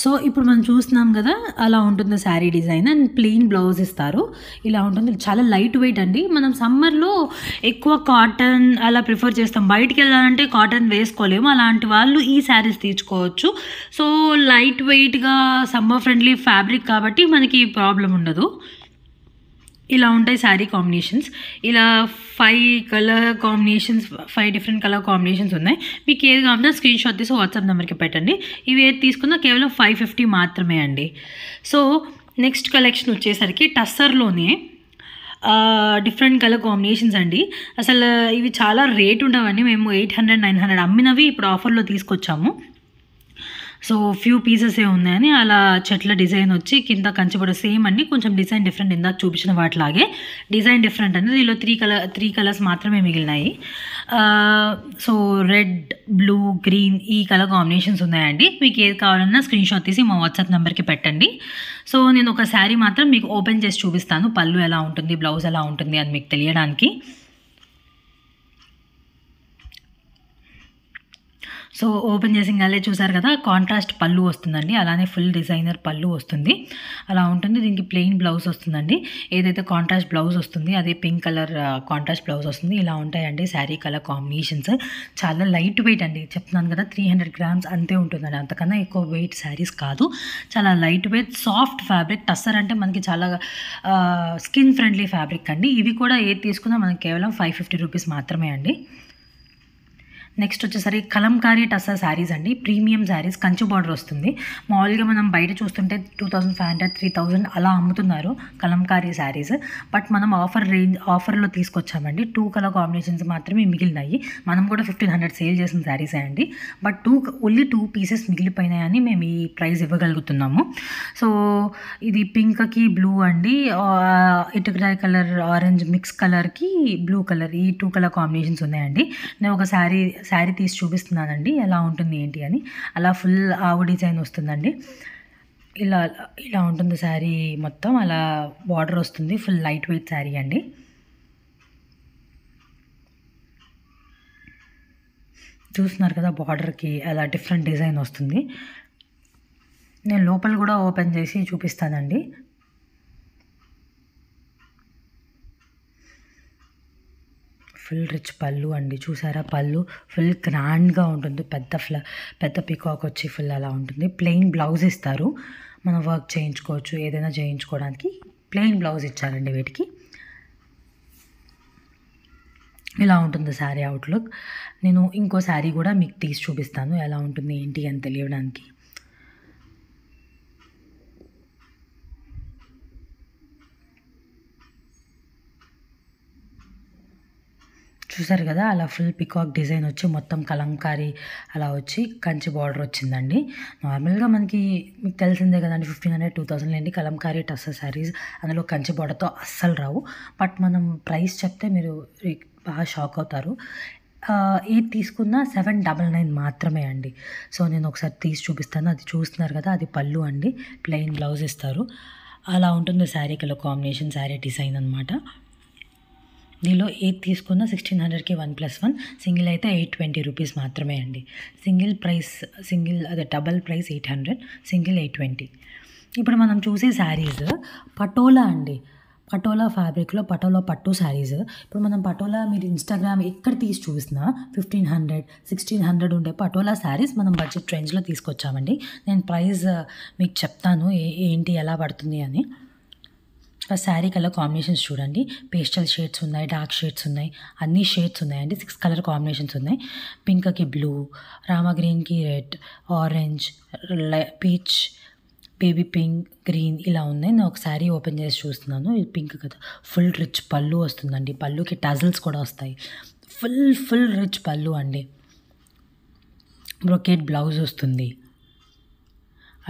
సో ఇప్పుడు మనం చూస్తున్నాం కదా, అలా ఉంటుంది sari design. And plain blouse ఇస్తారు. ఇలా ఉంటుంది, చాలా లైట్ వెయిట్ అండి. మనం సమ్మర్లో ఎక్కువ కాటన్ అలా ప్రిఫర్ చేస్తాం. బయటికి వెళ్ళాలంటే కాటన్ వేసుకోలేము. అలాంటి వాళ్ళు ఈ శారీస్ తీసుకోవచ్చు. సో లైట్ వెయిట్గా సమ్మర్ ఫ్రెండ్లీ ఫ్యాబ్రిక్ కాబట్టి మనకి ప్రాబ్లం ఉండదు. ఇలా ఉంటాయి శారీ కాంబినేషన్స్. ఇలా 5 డిఫరెంట్ కలర్ కాంబినేషన్స్ ఉన్నాయి. మీకు ఏది కావాలంటే స్క్రీన్ షాట్ తీసి వాట్సాప్ నెంబర్కి పెట్టండి. ఇవి ఏది తీసుకున్నా కేవలం 550 మాత్రమే అండి. సో నెక్స్ట్ కలెక్షన్ వచ్చేసరికి టస్సర్లోనే డిఫరెంట్ కలర్ కాంబినేషన్స్ అండి. అసలు ఇవి చాలా రేట్ ఉండవండి. మేము 800-900 అమ్మినవి ఇప్పుడు ఆఫర్లో తీసుకొచ్చాము. సో ఫ్యూ పీసెసే ఉన్నాయని అలా చెట్ల డిజైన్ వచ్చి కింద కంచిపొడ సేమ్ అండి, కొంచెం డిజైన్ డిఫరెంట్. ఇందాక చూపించిన వాటిలాగే డిజైన్ డిఫరెంట్ అనేది. దీనిలో 3 కలర్స్ మాత్రమే మిగిలినాయి. సో రెడ్, బ్లూ, గ్రీన్ ఈ కలర్ కాంబినేషన్స్ ఉన్నాయండి. మీకు ఏది కావాలన్నా స్క్రీన్ షాట్ తీసి మా వాట్సాప్ నెంబర్కి పెట్టండి. సో నేను ఒక శారీ మాత్రం మీకు ఓపెన్ చేసి చూపిస్తాను, పళ్ళు ఎలా ఉంటుంది, బ్లౌజ్ ఎలా ఉంటుంది అని మీకు తెలియడానికి. సో ఓపెన్ చేసి ఇంకాలే చూసారు కదా, కాంట్రాస్ట్ పళ్ళు వస్తుందండి. అలానే ఫుల్ డిజైనర్ పళ్ళు వస్తుంది. అలా ఉంటుంది. దీనికి ప్లెయిన్ బ్లౌజ్ వస్తుందండి. ఏదైతే కాంట్రాస్ట్ బ్లౌజ్ వస్తుంది అదే పింక్ కలర్ కాంట్రాస్ట్ బ్లౌజ్ వస్తుంది. ఇలా ఉంటాయండి శారీ కలర్ కాంబినేషన్స్. చాలా లైట్ వెయిట్ అండి. చెప్తున్నాను కదా, 300 grams అంతే ఉంటుందండి. అంతకన్నా ఎక్కువ వెయిట్ శారీస్ కాదు. చాలా light weight soft fabric. Tussar అంటే మనకి చాలా స్కిన్ ఫ్రెండ్లీ ఫ్యాబ్రిక్ అండి. ఇవి కూడా ఏది తీసుకున్నా మనకి కేవలం 550 రూపీస్ మాత్రమే అండి. నెక్స్ట్ వచ్చేసరికి కలంకారీ టస్సర్ శారీస్ అండి. ప్రీమియం శారీస్, కంచి బార్డర్ వస్తుంది. మామూలుగా మనం బయట చూస్తుంటే 2500-3000 అలా అమ్ముతున్నారు కలంకారీ శారీస్. బట్ మనం ఆఫర్లో తీసుకొచ్చామండి. 2 కలర్ కాంబినేషన్స్ మాత్రమే మిగిలినాయి. మనం కూడా 1500 సేల్ చేసిన శారీసే అండి. బట్ ఓన్లీ 2 పీసెస్ మిగిలిపోయినాయని మేము ఈ ప్రైస్ ఇవ్వగలుగుతున్నాము. సో ఇది పింక్కి బ్లూ అండి, ఇటుకరాయి కలర్, ఆరెంజ్ మిక్స్ కలర్కి బ్లూ కలర్, ఈ 2 కలర్ కాంబినేషన్స్ ఉన్నాయండి. నేను ఒక శారీ తీసి చూపిస్తున్నానండి ఎలా ఉంటుంది ఏంటి అని. అలా ఫుల్ ఆవు డిజైన్ వస్తుందండి. ఇలా ఉంటుంది శారీ మొత్తం. అలా బార్డర్ వస్తుంది. ఫుల్ లైట్ వెయిట్ శారీ అండి. చూస్తున్నారు కదా, బార్డర్కి అలా డిఫరెంట్ డిజైన్ వస్తుంది. నేను లోపల కూడా ఓపెన్ చేసి చూపిస్తానండి. ఫుల్ రిచ్ పళ్ళు అండి. చూసారా, పళ్ళు ఫుల్ గ్రాండ్గా ఉంటుంది. పెద్ద పికాక్ వచ్చి ఫుల్ అలా ఉంటుంది. ప్లెయిన్ బ్లౌజ్ ఇస్తారు. మనం వర్క్ చేయించుకోవచ్చు, ఏదైనా చేయించుకోవడానికి ప్లెయిన్ బ్లౌజ్ ఇచ్చారండి వీటికి. ఇలా ఉంటుంది శారీ అవుట్లుక్. నేను ఇంకో శారీ కూడా మీకు తీసి చూపిస్తాను ఎలా ఉంటుంది ఏంటి అని తెలియడానికి. చూసారు కదా, అలా ఫుల్ పికాక్ డిజైన్ వచ్చి మొత్తం కలంకారీ అలా వచ్చి కంచి బార్డర్ వచ్చిందండి. నార్మల్గా మనకి మీకు తెలిసిందే కదండి, 1500-2000 ఏంటి కలంకారీ టస్సర్ శారీస్, అందులో కంచి బార్డర్తో అస్సలు రావు. బట్ మనం ప్రైస్ చెప్తే మీరు బాగా షాక్ అవుతారు. ఏది తీసుకున్నా 799 మాత్రమే అండి. సో నేను ఒకసారి తీసి చూపిస్తాను. అది చూస్తున్నారు కదా, అది పళ్ళు అండి. ప్లెయిన్ బ్లౌజ్ ఇస్తారు. అలా ఉంటుంది sari colour combination, sari design అనమాట. దీనిలో ఏది తీసుకున్నా 1600కి 1+1, సింగిల్ అయితే 820 రూపీస్ మాత్రమే అండి. అదే డబల్ ప్రైస్ 800, సింగిల్ 820. ఇప్పుడు మనం చూసే శారీస్ పటోలా అండి. పటోలా ఫ్యాబ్రిక్లో పటోలా పట్టు శారీస్. ఇప్పుడు మనం పటోలా మీరు ఇన్స్టాగ్రామ్ ఎక్కడ తీసి చూసినా 1500-1600 ఉండే పటోలా శారీస్ మనం బడ్జెట్ రేంజ్లో తీసుకొచ్చామండి. నేను ప్రైస్ మీకు చెప్తాను ఏంటి ఎలా పడుతుంది అని. శారీ కలర్ కాంబినేషన్స్ చూడండి. పేస్టల్ షేడ్స్ ఉన్నాయి, డార్క్ షేడ్స్ ఉన్నాయి, అన్ని షేడ్స్ ఉన్నాయండి. 6 కలర్ కాంబినేషన్స్ ఉన్నాయి. పింక్కి బ్లూ, రామా గ్రీన్కి red, orange, peach, baby pink, green ఇలా ఉన్నాయి. నేను ఒక శారీ ఓపెన్ చేసి చూస్తున్నాను. ఇది పింక్ కదా, ఫుల్ రిచ్ పళ్ళు వస్తుందండి. పళ్ళుకి టజల్స్ కూడా వస్తాయి. ఫుల్ రిచ్ పళ్ళు అండి. బ్రొకెట్ బ్లౌజ్ వస్తుంది.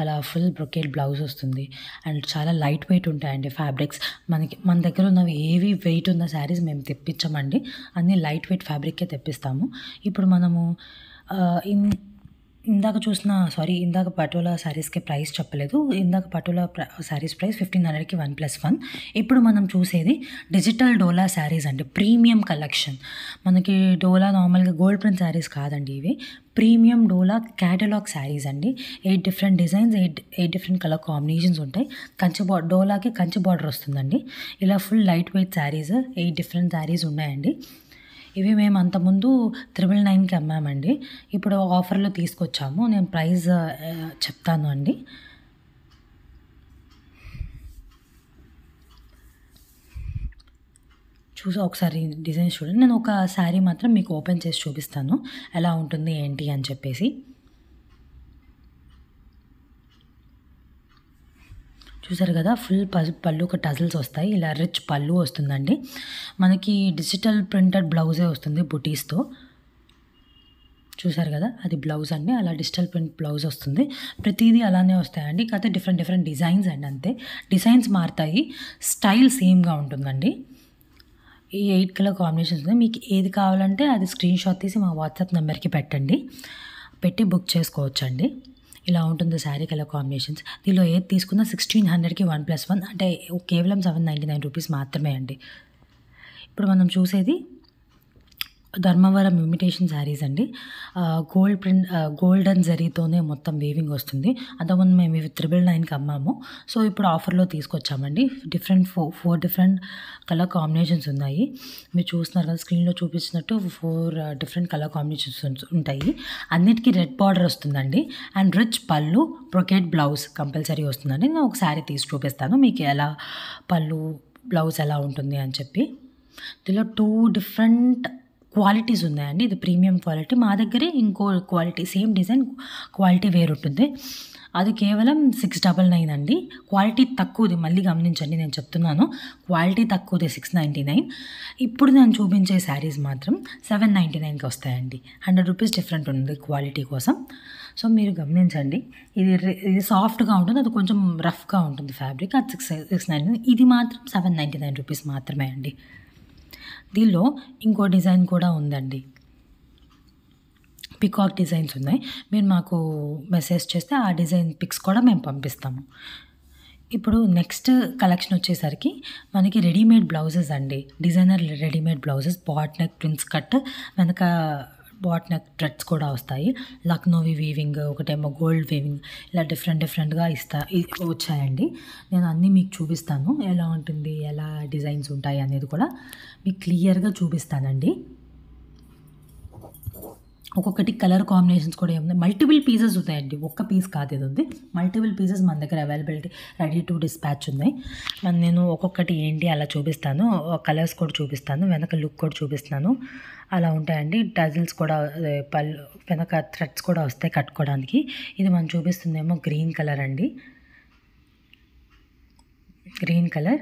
అలా ఫుల్ బ్రొకేట్ బ్లౌజ్ వస్తుంది. అండ్ చాలా లైట్ వెయిట్ ఉంటాయండి ఫ్యాబ్రిక్స్. మన దగ్గర ఉన్నవి ఏవి వెయిట్ ఉన్న శారీస్ మేము తెప్పించమండి, అన్నీ లైట్ వెయిట్ ఫ్యాబ్రిక్కే తెప్పిస్తాము. ఇప్పుడు మనము ఇందాక పటోలా శారీస్కి ప్రైస్ చెప్పలేదు. ఇందాక పటోలా శారీస్ ప్రైస్ 1500కి 1+1. ఇప్పుడు మనం చూసేది డిజిటల్ డోలా శారీస్ అండి, ప్రీమియం కలెక్షన్. మనకి డోలా నార్మల్గా గోల్డ్ ప్రింట్ శారీస్ కాదండి, ఇవి ప్రీమియం డోలా క్యాటలాగ్ శారీస్ అండి. 8 different designs, 8 different colour combinations ఉంటాయి. డోలాకి కంచి బార్డర్ వస్తుందండి. ఇలా full light weight saris 8 different saris ఉన్నాయండి. ఇవి మేము అంతకుముందు 999కి అమ్మామండి, ఇప్పుడు ఆఫర్లో తీసుకొచ్చాము. నేను ప్రైస్ చెప్తాను అండి. ఒకసారి డిజైన్ చూడండి. నేను ఒక శారీ మాత్రం మీకు ఓపెన్ చేసి చూపిస్తాను ఎలా ఉంటుంది ఏంటి అని చెప్పేసి. చూసారు కదా, ఫుల్ పళ్ళు ఒక టజల్స్ వస్తాయి. ఇలా రిచ్ పళ్ళు వస్తుందండి. మనకి డిజిటల్ ప్రింటెడ్ బ్లౌజే వస్తుంది బుటీస్తో. చూసారు కదా, అది బ్లౌజ్ అండి. అలా డిజిటల్ ప్రింట్ బ్లౌజ్ వస్తుంది. ప్రతిదీ అలానే వస్తాయండి, కాకపోతే డిఫరెంట్ డిజైన్స్ అండి, అంతే. డిజైన్స్ మారుతాయి, స్టైల్ సేమ్గా ఉంటుందండి. ఈ 8 కలర్ కాంబినేషన్స్ ఉన్నాయి. మీకు ఏది కావాలంటే అది స్క్రీన్ షాట్ తీసి మా వాట్సాప్ నెంబర్కి పెట్టి బుక్ చేసుకోవచ్చండి. ఇలా ఉంటుంది శారీ కలర్ కాంబినేషన్స్. దీనిలో ఏది తీసుకున్నా 1600కి 1+1, అంటే కేవలం 799 రూపీస్ మాత్రమే అండి. ఇప్పుడు మనం చూసేది ధర్మవరం ఇమిటేషన్ శారీస్ అండి. గోల్డెన్ జరీతోనే మొత్తం వీవింగ్ వస్తుంది. అంతకుముందు మేము ఇవి 999కి అమ్మాము. సో ఇప్పుడు ఆఫర్లో తీసుకొచ్చామండి. ఫోర్ డిఫరెంట్ కలర్ కాంబినేషన్స్ ఉన్నాయి. మీరు చూస్తున్నారు కదా, స్క్రీన్లో చూపించినట్టు 4 డిఫరెంట్ కలర్ కాంబినేషన్స్ ఉంటాయి. అన్నిటికీ రెడ్ బార్డర్ వస్తుందండి. అండ్ రిచ్ పళ్ళు, బ్రొకేట్ బ్లౌజ్ కంపల్సరీ వస్తుందండి. నేను ఒక శారీ తీసి చూపిస్తాను మీకు ఎలా పళ్ళు బ్లౌజ్ ఎలా ఉంటుంది అని చెప్పి. దీనిలో 2 డిఫరెంట్ క్వాలిటీస్ ఉన్నాయండి. ఇది ప్రీమియం క్వాలిటీ. మా దగ్గరే ఇంకో క్వాలిటీ సేమ్ డిజైన్ క్వాలిటీ వేరు ఉంటుంది. అది కేవలం 699 అండి. క్వాలిటీ తక్కువది, మళ్ళీ గమనించండి నేను చెప్తున్నాను, క్వాలిటీ తక్కువది 699. ఇప్పుడు నేను చూపించే శారీస్ మాత్రం 799కి వస్తాయండి. 100 రూపీస్ డిఫరెంట్ ఉంది క్వాలిటీ కోసం. సో మీరు గమనించండి, ఇది సాఫ్ట్గా ఉంటుంది, అది కొంచెం రఫ్గా ఉంటుంది ఫ్యాబ్రిక్. అది 699. ఇది మాత్రం 799 రూపీస్ మాత్రమే అండి. దీనిలో ఇంకో డిజైన్ కూడా ఉందండి, పికాక్ డిజైన్స్ ఉన్నాయి. మీరు మాకు మెసేజ్ చేస్తే ఆ డిజైన్ పిక్స్ కూడా మేము పంపిస్తాము. ఇప్పుడు నెక్స్ట్ కలెక్షన్ వచ్చేసరికి మనకి రెడీమేడ్ బ్లౌజెస్ అండి. Designer readymade blouses, boat neck, prince cut, వెనక బాట్ నెక్ థ్రెడ్స్ కూడా వస్తాయి. లక్నోవి వీవింగ్, ఒకటేమో గోల్డ్ వీవింగ్, ఇలా డిఫరెంట్గా వచ్చాయండి. నేను అన్నీ మీకు చూపిస్తాను, ఎలా ఉంటుంది, ఎలా డిజైన్స్ ఉంటాయి అనేది కూడా మీకు క్లియర్గా చూపిస్తానండి. ఒక్కొక్కటి కలర్ కాంబినేషన్స్ కూడా ఏమున్నాయి, మల్టిపుల్ పీసెస్ ఉన్నాయండి, ఒక్క పీస్ కాదు ఇది ఉంది. మల్టిపుల్ పీసెస్ మన దగ్గర అవైలబిలిటీ, రెడీ టు డిస్పాచ్ ఉన్నాయి. నేను ఒక్కొక్కటి ఏంటి అలా చూపిస్తాను, కలర్స్ కూడా చూపిస్తాను, వెనక లుక్ కూడా చూపిస్తాను. అలా ఉంటాయండి. టజిల్స్ కూడా, వెనక థ్రెడ్స్ కూడా వస్తాయి కట్టుకోవడానికి. ఇది మనం చూపిస్తుందేమో గ్రీన్ కలర్ అండి, గ్రీన్ కలర్,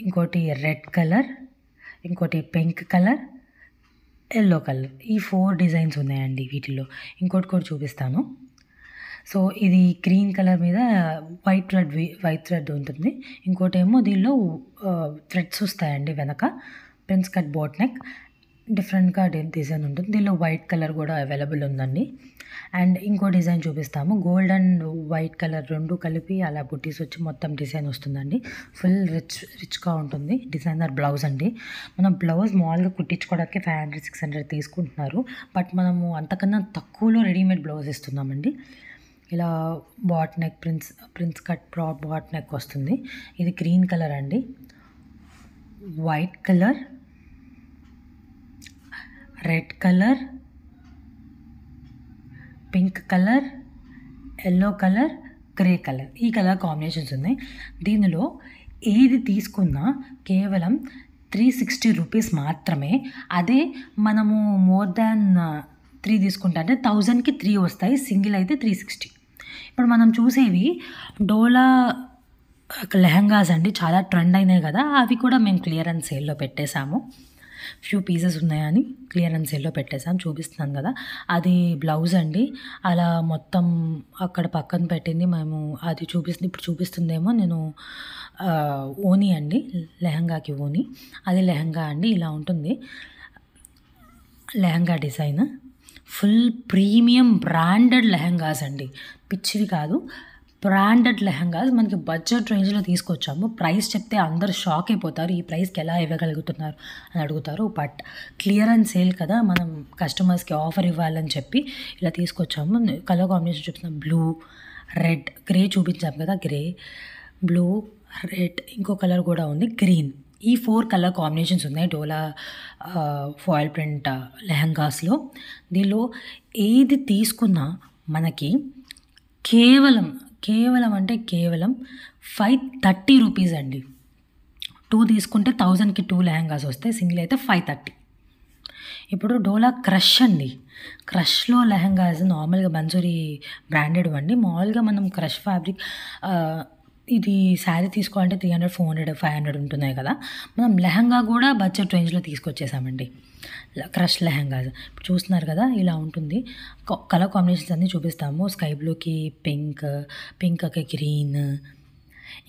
ఇంకోటి రెడ్ కలర్, ఇంకోటి పింక్ కలర్, ఎల్లో కలర్. ఈ 4 డిజైన్స్ ఉన్నాయండి వీటిలో. ఇంకోటి కూడా చూపిస్తాను. సో ఇది గ్రీన్ కలర్ మీద వైట్ థ్రెడ్ ఉంటుంది. ఇంకోటి ఏమో దీనిలో థ్రెడ్స్ వస్తాయండి వెనక, ప్రిన్స్ కట్ బోట్ నెక్, డిఫరెంట్గా డిజైన్ ఉంటుంది. దీనిలో వైట్ కలర్ కూడా అవైలబుల్ ఉందండి. అండ్ ఇంకో డిజైన్ చూపిస్తాము, గోల్డ్ అండ్ వైట్ కలర్ రెండు కలిపి అలా బుట్టీస్ వచ్చి మొత్తం డిజైన్ వస్తుందండి. ఫుల్ రిచ్గా ఉంటుంది. డిజైనర్ బ్లౌజ్ అండి. మనం బ్లౌజ్ మామూలుగా కుట్టించుకోవడానికి 500-600 తీసుకుంటున్నారు, బట్ మనము అంతకన్నా తక్కువలో రెడీమేడ్ బ్లౌజ్ ఇస్తున్నామండి. ఇలా boat neck, prince cut boat neck వస్తుంది. ఇది గ్రీన్ కలర్ అండి, white colour, red colour, pink colour, yellow colour, grey colour, ఈ కలర్ కాంబినేషన్స్ ఉన్నాయి. దీనిలో ఏది తీసుకున్నా కేవలం 360 రూపీస్ మాత్రమే. అదే మనము మోర్ దాన్ 3 తీసుకుంటా అంటే 1000కి 3 వస్తాయి, సింగిల్ అయితే 360. ఇప్పుడు మనం చూసేవి డోలా లెహంగాస్ అండి, చాలా ట్రెండ్ అయినాయి కదా, అవి కూడా మేము క్లియరెన్స్ సేల్లో పెట్టేశాము. ఫ్యూ పీసెస్ ఉన్నాయని క్లియరెన్స్ సేల్లో పెట్టేసాం, చూపిస్తున్నాను కదా. అది బ్లౌజ్ అండి. అలా మొత్తం అక్కడ పక్కన పెట్టింది మేము అది ఇప్పుడు చూపిస్తుందేమో నేను ఓనీ అండి, లెహంగాకి ఓనీ. అది లెహంగా అండి, ఇలా ఉంటుంది lehenga design. Full premium branded lehengas అండి, పిచ్చివి కాదు, బ్రాండెడ్ లెహంగాస్ మనకి బడ్జెట్ రేంజ్లో తీసుకొచ్చాము. ప్రైస్ చెప్తే అందరు షాక్ అయిపోతారు, ఈ ప్రైస్కి ఎలా ఇవ్వగలుగుతున్నారు అని అడుగుతారు. బట్ క్లియరెన్స్ సేల్ కదా, మనం కస్టమర్స్కి ఆఫర్ ఇవ్వాలని చెప్పి ఇలా తీసుకొచ్చాము. కలర్ కాంబినేషన్ చూపిస్తున్నాం, బ్లూ, రెడ్, గ్రే చూపించాము కదా, గ్రే, బ్లూ, రెడ్, ఇంకో కలర్ కూడా ఉంది గ్రీన్. ఈ 4 కలర్ కాంబినేషన్స్ ఉన్నాయి డోలా ఫాయిల్ ప్రింట్ లెహంగాస్లో. దీనిలో ఏది తీసుకున్నా మనకి కేవలం అంటే కేవలం 530 రూపీస్ అండి. 2 తీసుకుంటే 1000కి 2 లెహంగాస్ వస్తాయి, సింగిల్ అయితే 530. ఇప్పుడు డోలా క్రష్ అండి, క్రష్లో లెహంగాస్ నార్మల్గా మంజూరి బ్రాండెడ్ అండి. మామూలుగా మనం క్రష్ ఫ్యాబ్రిక్ ఇది శారీ తీసుకోవాలంటే 300, 400, 500 ఉంటున్నాయి కదా. మనం లెహంగా కూడా బడ్జెట్ రేంజ్లో తీసుకొచ్చేసామండి, క్రష్ లెహంగాస్. ఇప్పుడు చూస్తున్నారు కదా, ఇలా ఉంటుంది. కలర్ కాంబినేషన్స్ అన్నీ చూపిస్తాము. స్కై బ్లూకి పింక్కి గ్రీన్,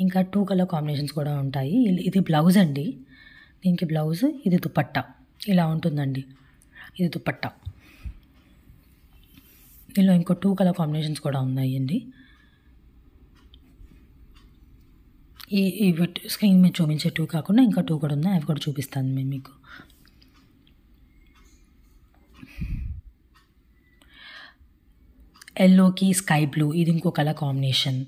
ఇంకా 2 కలర్ కాంబినేషన్స్ కూడా ఉంటాయి. ఇది బ్లౌజ్ అండి, దీనికి బ్లౌజ్, ఇది దుపట్టా, ఇలా ఉంటుందండి. ఇది దుపట్టా. దీనిలో ఇంకో 2 కలర్ కాంబినేషన్స్ కూడా ఉన్నాయండి. ఈ స్క్రీన్ మీద చూపించే 2 కాకుండా ఇంకా 2 కూడా ఉన్నాయి, అవి కూడా చూపిస్తాను మేము మీకు. ఎల్లోకి స్కై బ్లూ, ఇది ఇంకో కలర్ కాంబినేషన్.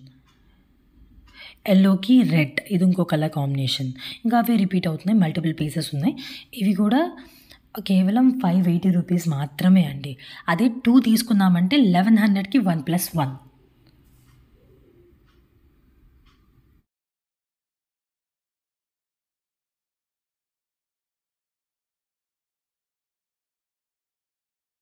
ఎల్లోకి రెడ్, ఇది ఇంకో కలర్ కాంబినేషన్. ఇంకా అవి రిపీట్ అవుతున్నాయి, మల్టిపుల్ పీసెస్ ఉన్నాయి. ఇవి కూడా కేవలం 580 రూపీస్ మాత్రమే అండి. అదే 2 తీసుకున్నామంటే 1100కి 1+1.